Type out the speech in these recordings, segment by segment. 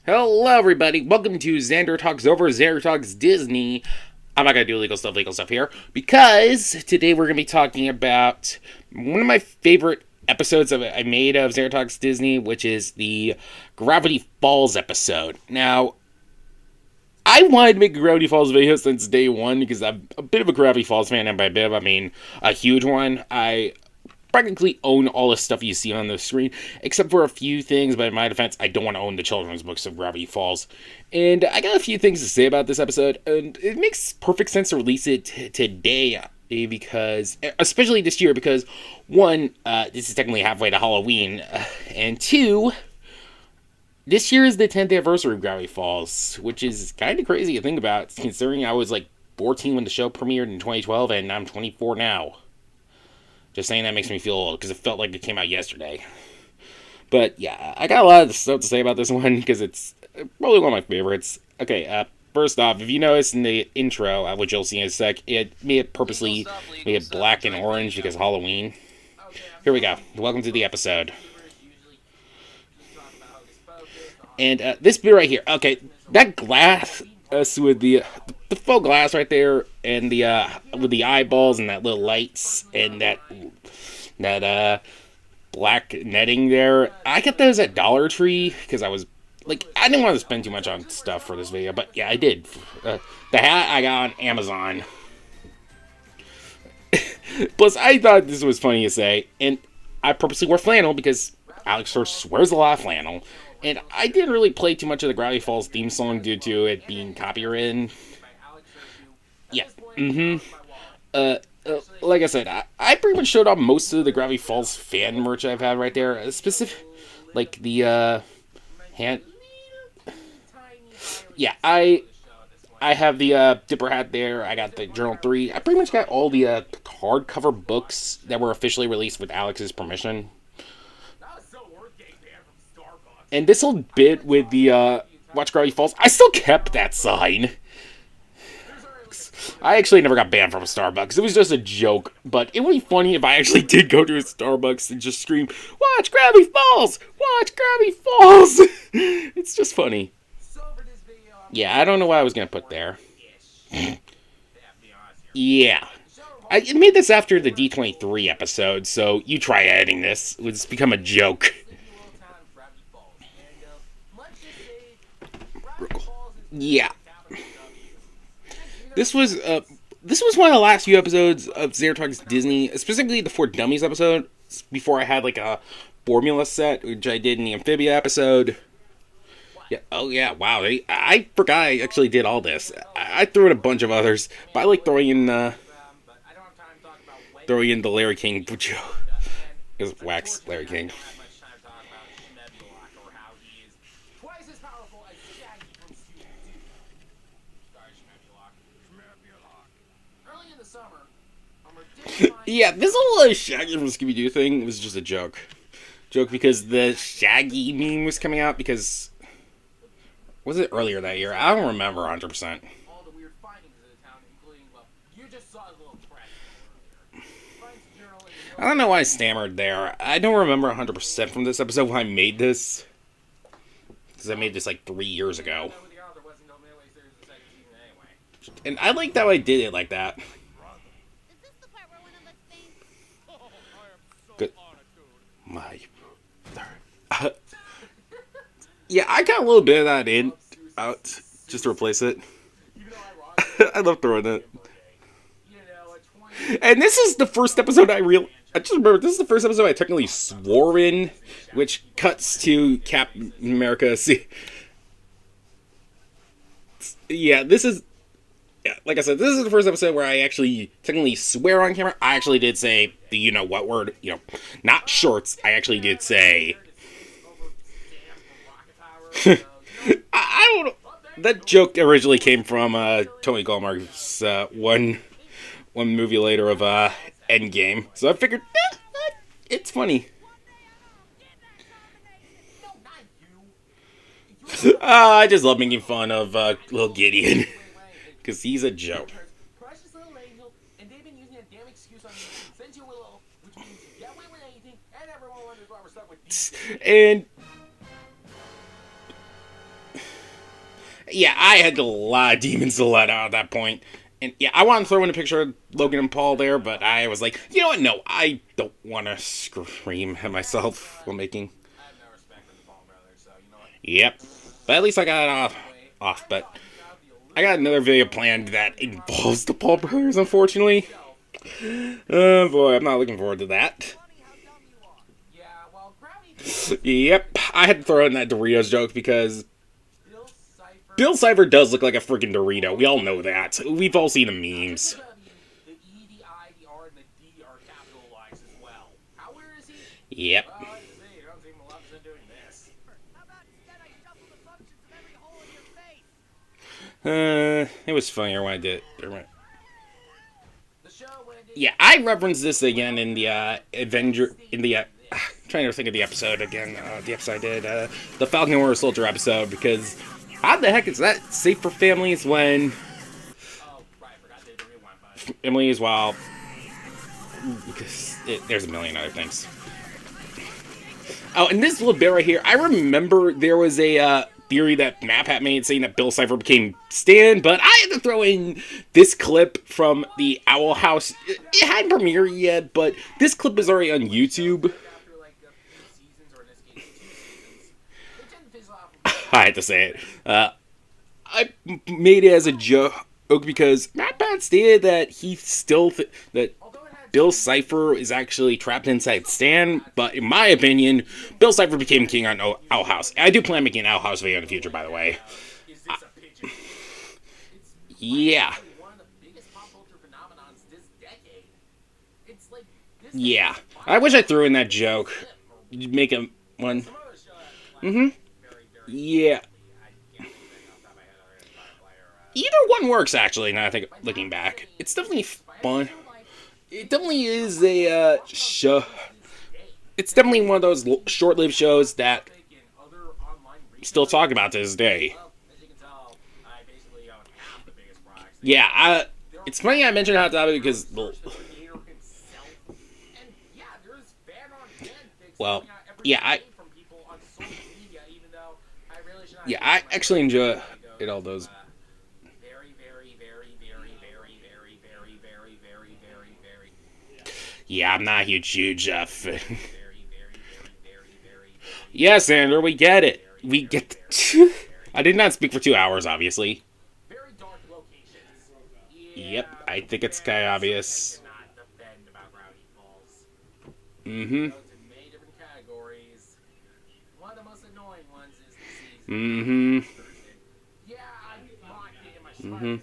Hello, everybody. Welcome to Xander Talksover, Xander Talks Disney. I'm not going to do legal stuff here, because today we're going to be talking about one of my favorite episodes I made of Xander Talks Disney, which is the Gravity Falls episode. Now, I wanted to make a Gravity Falls video since day one, because I'm a bit of a Gravity Falls fan, and by a bit of, I mean a huge one. I practically own all the stuff you see on the screen, except for a few things, but in my defense, I don't want to own the children's books of Gravity Falls. And I got a few things to say about this episode, and it makes perfect sense to release it today, because, especially this year, because, one, this is technically halfway to Halloween, and two, this year is the 10th anniversary of Gravity Falls, which is kind of crazy to think about, considering I was like 14 when the show premiered in 2012, and I'm 24 now. Just saying that makes me feel old, because it felt like it came out yesterday. But yeah, I got a lot of stuff to say about this one, because it's probably one of my favorites. Okay, first off, if you notice in the intro, which you'll see in a sec, it purposely made it black and orange because of Halloween. Here we go. Welcome to the episode. And this bit right here. Okay, that glass with the faux glass right there, and the with the eyeballs and that little lights and that black netting there. I got those at Dollar Tree because I was like, I didn't want to spend too much on stuff for this video, but yeah, I did. The hat I got on Amazon. Plus, I thought this was funny to say, and I purposely wore flannel because Alex first wears a lot of flannel. And I didn't really play too much of the Gravity Falls theme song due to it being copyrighted. Yeah. Like I said, I pretty much showed off most of the Gravity Falls fan merch I've had right there. Specific, like the hand. Yeah, I have the Dipper hat there. I got the Journal 3. I pretty much got all the hardcover books that were officially released with Alex's permission. And this little bit with the Watch Gravity Falls, I still kept that sign. I actually never got banned from a Starbucks. It was just a joke. But it would be funny if I actually did go to a Starbucks and just scream, "Watch Gravity Falls! Watch Gravity Falls!" It's just funny. Yeah, I don't know what I was going to put there. Yeah. I made this after the D23 episode, so you try editing this. It's become a joke. Yeah. This was one of the last few episodes of Xander Talks Disney, specifically the For Dummies episode, before I had like a formula set, which I did in the Amphibia episode. Yeah. Oh yeah. Wow. I forgot I actually did all this. I threw in a bunch of others, but I like throwing in the Larry King joke. It's wax Larry King. Yeah, this whole Shaggy from Scooby-Doo thing was just a joke. Joke because the Shaggy meme was coming out because... Was it earlier that year? I don't remember 100%. I don't know why I stammered there. I don't remember 100% from this episode when I made this. Because I made this like 3 years ago. And I liked how I did it like that. Good. My... Yeah, I got a little bit of that out just to replace it. I love throwing it. And this is the first episode I just remember, this is the first episode I technically swore in, which cuts to Captain America. See, yeah, this is, yeah, like I said, this is the first episode where I actually technically swear on camera. I actually did say the you-know-what word, not shorts. I actually did say... I don't know. That joke originally came from Tony Gallmer's one movie later of Endgame. So I figured, it's funny. I just love making fun of little Gideon. Because he's a joke. And yeah, I had a lot of demons to let out at that point. And yeah, I want to throw in a picture of Logan and Paul there, but I was like, you know what? No, I don't want to scream at myself while making. Yep. But at least I got it off. But I got another video planned that involves the Paul brothers, unfortunately. Oh boy, I'm not looking forward to that. Yep, I had to throw in that Doritos joke because Bill Cipher does look like a freaking Dorito. We all know that. We've all seen the memes. Yep. It was funnier when I did it. Yeah, I referenced this again in the Avenger in the. Trying to think of the episode again. The episode I did, the Falcon Winter Soldier episode, because how the heck is that safe for families when families while because there's a million other things. Oh, and this little bit right here, I remember there was a theory that MapHat made saying that Bill Cipher became Stan, but I had to throw in this clip from the Owl House. It hadn't premiered yet, but this clip is already on YouTube. I had to say it. I made it as a joke because MapHat stated that he still that Bill Cipher is actually trapped inside Stan, but in my opinion, Bill Cipher became king on Owl House. I do plan on making an Owl House video in the future, by the way. Yeah. Yeah. I wish I threw in that joke. Make a one. Yeah. Either one works, actually, now I think, looking back. It's definitely fun. It definitely is a show. It's definitely one of those short-lived shows that still talk about to this day. Yeah, it's funny I mentioned Hot Topic because, well, yeah, I actually enjoy it. All those. Yeah, I'm not a huge fan. Yeah, Xander, we get it. We get. I did not speak for 2 hours, obviously. Yep, I think it's kind of obvious. Mm-hmm. Mm-hmm. Mm-hmm.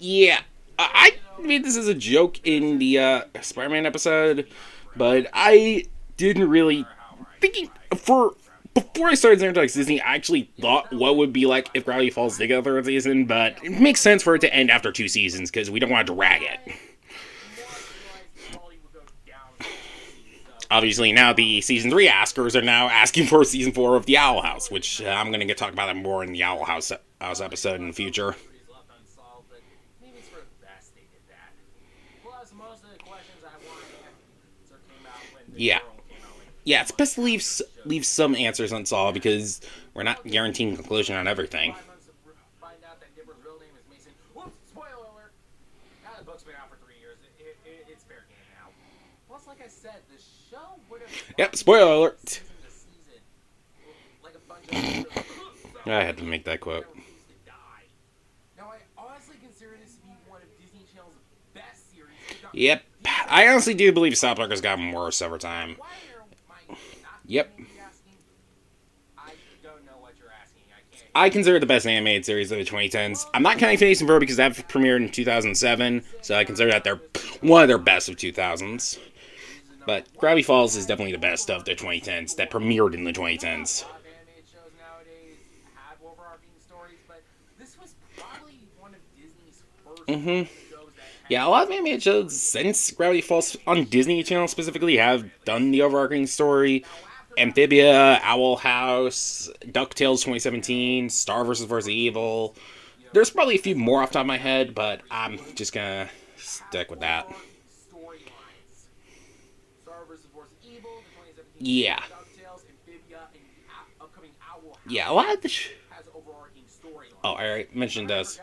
Yeah, I made this as a joke in the Spider-Man episode, but I didn't really thinking before I started Xander Talks Disney. I actually thought what would be like if Gravity Falls did get a third season, but it makes sense for it to end after 2 seasons because we don't want to drag it. Obviously, now the season 3 askers are now asking for season 4 of the Owl House, which I'm going to talk about that more in the Owl House episode in the future. Yeah. Yeah, it's best to leave some answers unsolved because we're not guaranteeing conclusion on everything. Yep, spoiler alert. I had to make that quote. Yep, I honestly do believe South Park has gotten worse over time. Yep. I consider it the best animated series of the 2010s. I'm not counting Phineas and Ferb because that premiered in 2007, so I consider that they're one of their best of 2000s. But Gravity Falls is definitely the best of the 2010s that premiered in the 2010s. Mm-hmm. Yeah, a lot of animated shows since Gravity Falls on Disney Channel specifically have done the overarching story. Amphibia, Owl House, DuckTales 2017, Star vs. Evil. There's probably a few more off the top of my head, but I'm just gonna stick with that. Yeah. Yeah, a lot of the oh, I already mentioned this.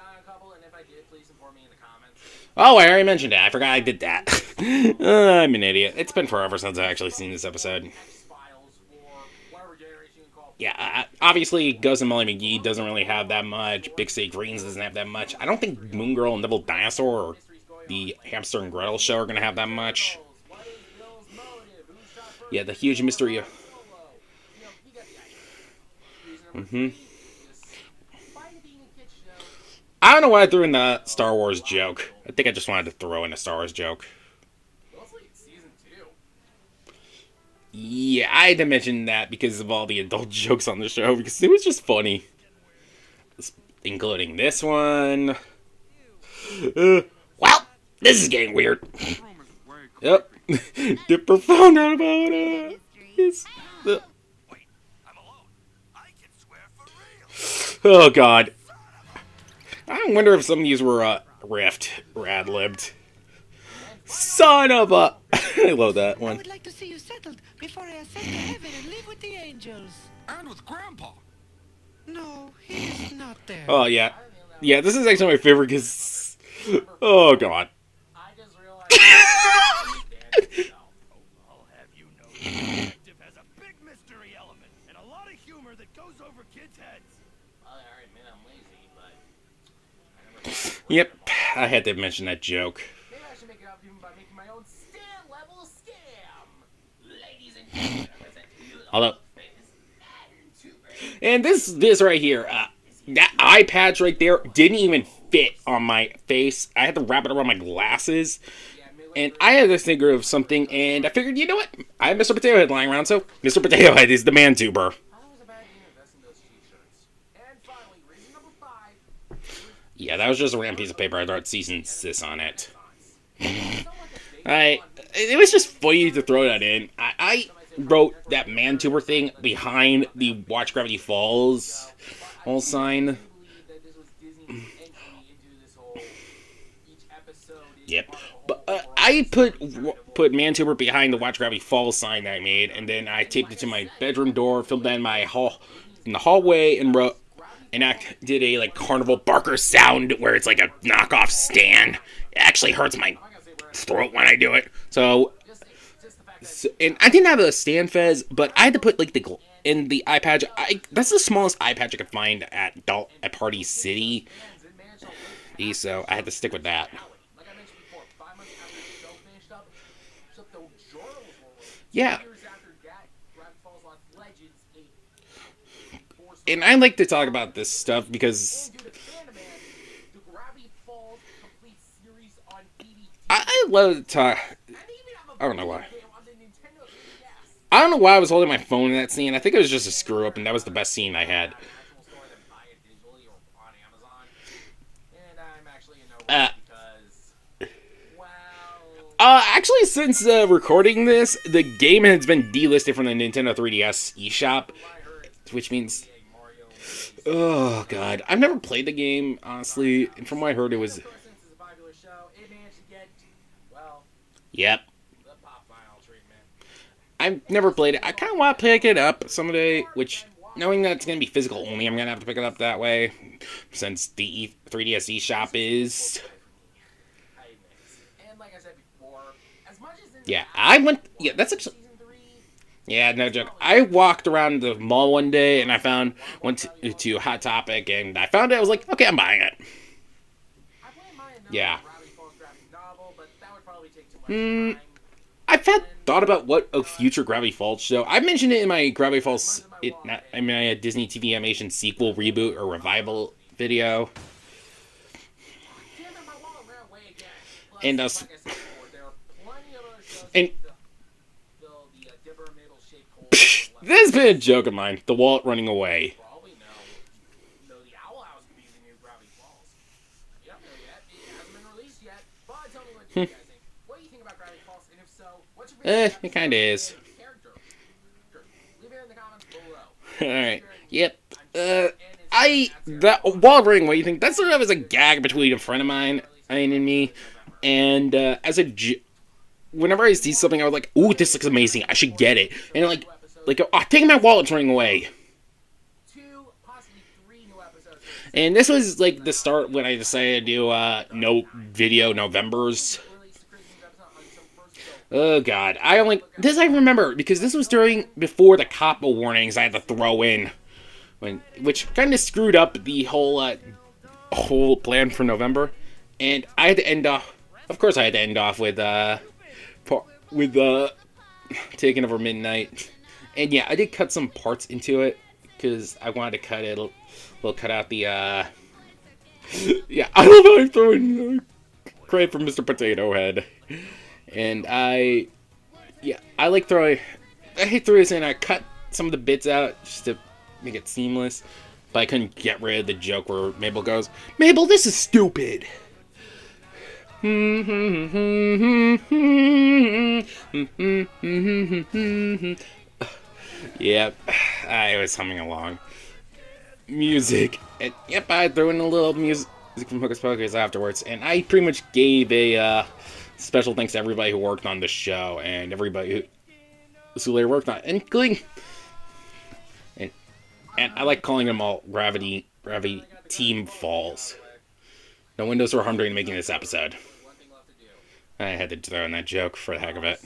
Oh, I already mentioned it. I forgot I did that. I'm an idiot. It's been forever since I've actually seen this episode. Yeah, obviously, Ghost and Molly McGee doesn't really have that much. Big City Greens doesn't have that much. I don't think Moon Girl and Devil Dinosaur or the Hamster and Gretel show are going to have that much. Yeah, the huge mystery. I don't know why I threw in the Star Wars joke. I think I just wanted to throw in a Star Wars joke. Yeah, I had to mention that because of all the adult jokes on the show, because it was just funny. Including this one. Well, this is getting weird. Yep. Dipper found out about it. Oh, God. I wonder if some of these were rad-libbed. Son of a... I love that one. I would like to see you settled before I ascend to heaven and live with the angels. And with Grandpa. No, he's not there. Oh, yeah. Yeah, this is actually my favorite because... Oh, God. I just realized... I'll have you know the detective has a big mystery element and a lot of humor that goes over kids' heads. Well, I admit I'm lazy, but... Yep, I had to mention that joke. Maybe I should make it up even by making my own stand-level scam. Ladies and gentlemen, Although... And this right here, that eye patch right there didn't even fit on my face. I had to wrap it around my glasses. And I had to think of something, and I figured, you know what? I have Mr. Potato Head lying around, so Mr. Potato Head is the man tuber. Yeah, that was just a random piece of paper. I wrote cease and desist on it. It was just funny to throw that in. I wrote that man tuber thing behind the Watch Gravity Falls whole sign. Yep. But I put Mantuber behind the Watch Gravity Falls sign that I made, and then I taped it to my bedroom door, filmed that in the hallway, and did a like carnival barker sound where it's like a knockoff stand. It actually hurts my throat when I do it. So and I didn't have a stand fez, but I had to put like in the eye patch. That's the smallest eye patch I could find at Party City. So I had to stick with that. Yeah. And I like to talk about this stuff because I love to talk. I don't know why. I don't know why I was holding my phone in that scene. I think it was just a screw up, and that was the best scene I had. Actually, since recording this, the game has been delisted from the Nintendo 3DS eShop, which means... Oh, God. I've never played the game, honestly, and from what I heard, it was... Yep. I've never played it. I kind of want to pick it up someday, which, knowing that it's going to be physical only, I'm going to have to pick it up that way, since the 3DS eShop is... Yeah, yeah, that's actually... Yeah, no joke. I walked around the mall one day, and I went to Hot Topic, and I found it, I was like, okay, I'm buying it. Yeah. I've thought about what a future Gravity Falls show. I mentioned it in my Gravity Falls, my Disney TV animation sequel, reboot, or revival video. And this has been a joke of mine. The wallet running away. It kind of is. Alright. Yep. That wallet running away thing, that's sort of as a gag between a friend of mine and me. And whenever I see something, I was like, ooh, this looks amazing. I should get it. And like, oh, take my wallet's running away. And this was like the start when I decided to do no video Novembers. Oh god, I remember because this was before the COPPA warnings I had to throw in, which kind of screwed up the whole plan for November, and I had to end off. Of course, I had to end off with Taking Over Midnight, and yeah, I did cut some parts into it because I wanted to cut out the yeah. I love how I'm throwing credit for Mr. Potato Head. And I hate throwing this in. I cut some of the bits out just to make it seamless, but I couldn't get rid of the joke where Mabel goes, "Mabel, this is stupid." Yep, I was humming along. Music, and yep, I threw in a little music from Hocus Pocus afterwards, and I pretty much gave a special thanks to everybody who worked on the show and everybody who later worked on it, including and I like calling them all Gravity Team Falls. No windows were harmed during making this episode. I had to throw in that joke for the heck of it.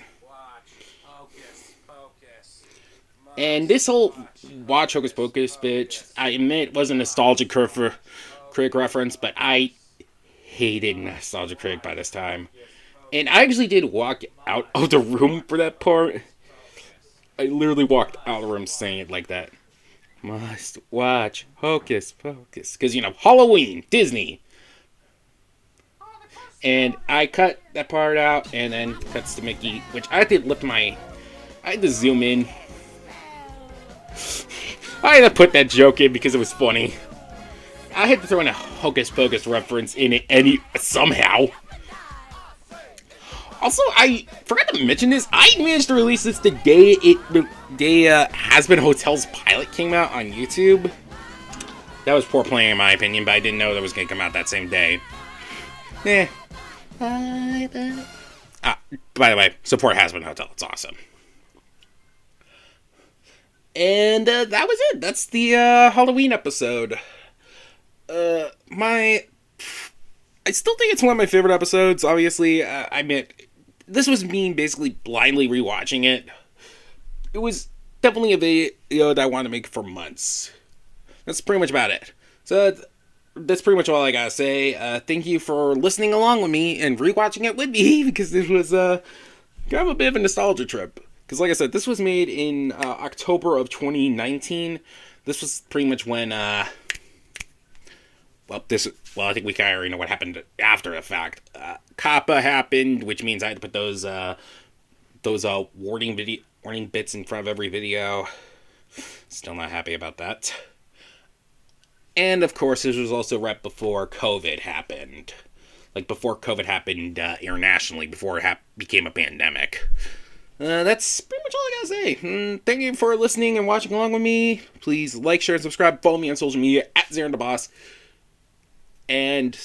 And this whole Watch Hocus Pocus bitch, I admit, was a Nostalgia Critic reference, but I hated Nostalgia Critic by this time. And I actually did walk out of the room for that part. I literally walked out of the room saying it like that. Must watch Hocus Pocus. Because, Halloween, Disney. And I cut that part out, and then cuts to Mickey, which I had to zoom in. I had to put that joke in because it was funny. I had to throw in a Hocus Pocus reference in it somehow. Also, I forgot to mention this. I managed to release this the day Has Been Hotel's pilot came out on YouTube. That was poor planning in my opinion, but I didn't know that was going to come out that same day. By the way, support Has Been Hotel. It's awesome. And that was it. That's the Halloween episode. I still think it's one of my favorite episodes. Obviously, I admit this was me basically blindly rewatching it. It was definitely a video that I wanted to make for months. That's pretty much about it. So that's pretty much all I gotta say. Thank you for listening along with me and rewatching it with me because this was kind of a bit of a nostalgia trip. Because like I said, this was made in October of 2019. This was pretty much when I think we kind of already know what happened after the fact. COPPA happened, which means I had to put those warning bits in front of every video. Still not happy about that. And of course, this was also right before COVID happened. Like before COVID happened internationally, before it became a pandemic. That's pretty much all I gotta say. Thank you for listening and watching along with me. Please like, share, and subscribe. Follow me on social media at @ZarenTheBoss. And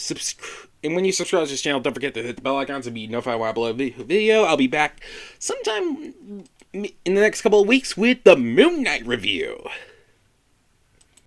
when you subscribe to this channel, don't forget to hit the bell icon to be notified when I upload a video. I'll be back sometime in the next couple of weeks with the Moon Knight review.